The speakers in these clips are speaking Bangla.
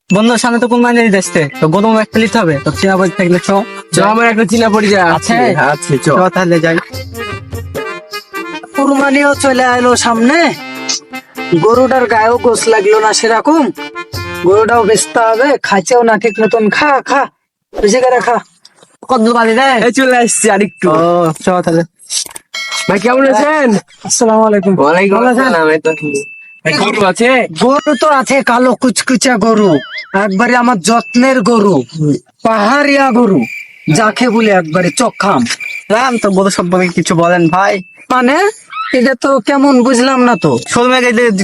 বন্ধুর সামনে তো কোরবানি ঈদ আসছে, তো গরু একটা নিতে হবে, তো চিনা পড়ে থাকলে আমার একটা চিনা পরিচয় আছে। আছে তাহলে যাই। কুরবানিও চলে এলো সামনে, গরুটার গায়েও গোস লাগলো না সেরকম, গরুটাও বেচতে হবে, খাইছেও না ঠিক মতন। খা খা, বেশি করে খা। কত বাজে রে? এই চলে আসছি আরেকটু। ও চল তাহলে। ভাই কেমন আছেন? আসসালামু আলাইকুম। ওয়ালাইকুম ভালো আছেন? আসসালাম। এই তো ভাই গরু আছে? গরু তো আছে, কালো কুচকুচা গরু, একবারে আমার যত্নের গরু, পাহাড়িয়া গরু, যাকে বলে একবারে চক্ষাম। রাম তো গরু সম্পর্কে কিছু বলেন ভাই। মানে এটা তো কেমন বুঝলাম না তো। শোরুমে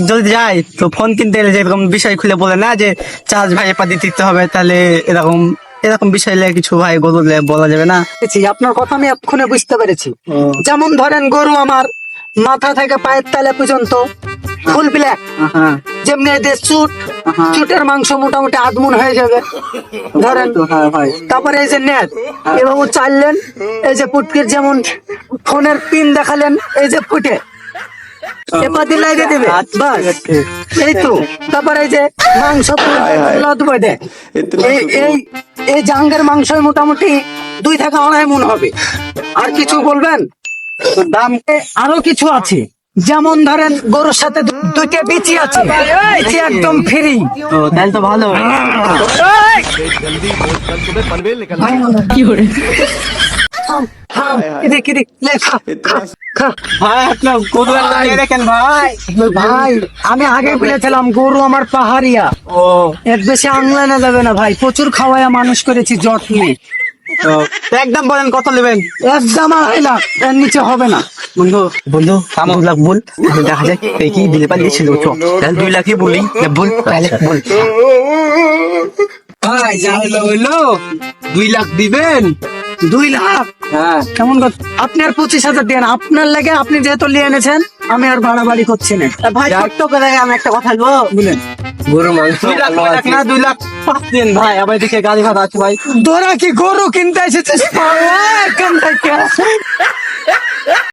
যদি যাই তো ফোন কিনতে এলে যেরকম বিষয় খুলে বলে না যে চার্জ ভাই পাতি দিতে হবে, তাহলে এরকম এরকম বিষয় নিয়ে কিছু ভাই গরু বলা যাবে না। আপনার কথা আমি এক্ষুনি বুঝতে পেরেছি। যেমন ধরেন গরু আমার মাথা থেকে পায়ের তালে পর্যন্ত ফুল ব্ল্যাক, হ্যাঁ যেমনি এদের চুট, চুটের মাংস মোটামুটি আধমন হয়ে যাবে ধরেন। হ্যাঁ ভাই। তারপরে এই যে নেট এভাবে চাললেন, এই যে পুটকির যেমন ফোনের পিন দেখালেন, এই যে ফুটে এপাতি লাগিয়ে দেবে, বাস এই তো। তারপরে এই যে মাংস দেয়, এই এই জাঙ্গের মাংস মোটামুটি 2 থেকে 2.5 মণ হবে। আর কিছু বলবেন? দাম আরো কিছু আছে, যেমন ধরেন গরুর সাথে 2টা বিচি আছে, বিচি একদম ফ্রি। ও তাহলে তো ভালো। ভাই আপনার গরু দেখেন ভাই। ভাই আমি আগে বলেছিলাম গরু আমার পাহাড়িয়া, ও এর বেশি আংলানো যাবে না ভাই, প্রচুর খাওয়ায়া মানুষ করেছি যত্নে। তো একদম বলেন কত নেবেন? একদম 2.5 লাখ, এর নিচে হবে না। বন্ধু বন্ধু আমার 2 লাখ বল, আমি দেখা যায় কি দিলে পালিয়েছিল। তাহলে 2 লাখই বলি, বল তাহলে বল। ভাই যা হলো 2 লাখ দিবেন? 2 লাখ হ্যাঁ। কেমন কথা? আপনি আর 25,000 দেন, আপনার লাগে, আপনি যেহেতু নিয়ে এনেছেন আমি আর বাড়াবাড়ি করছি না। ভাই ছোট্ট করে আমি একটা কথা বলবো, বলেন। গরু মাংস 2 লাখ ভালো আছে। না 2 লাখ 5 দিন ভাই, আবার দিকে গাড়ি ভাড়া আছে ভাই। তোরা কি গরু কিনতে এসেছিস? পাওয়া এখান থেকে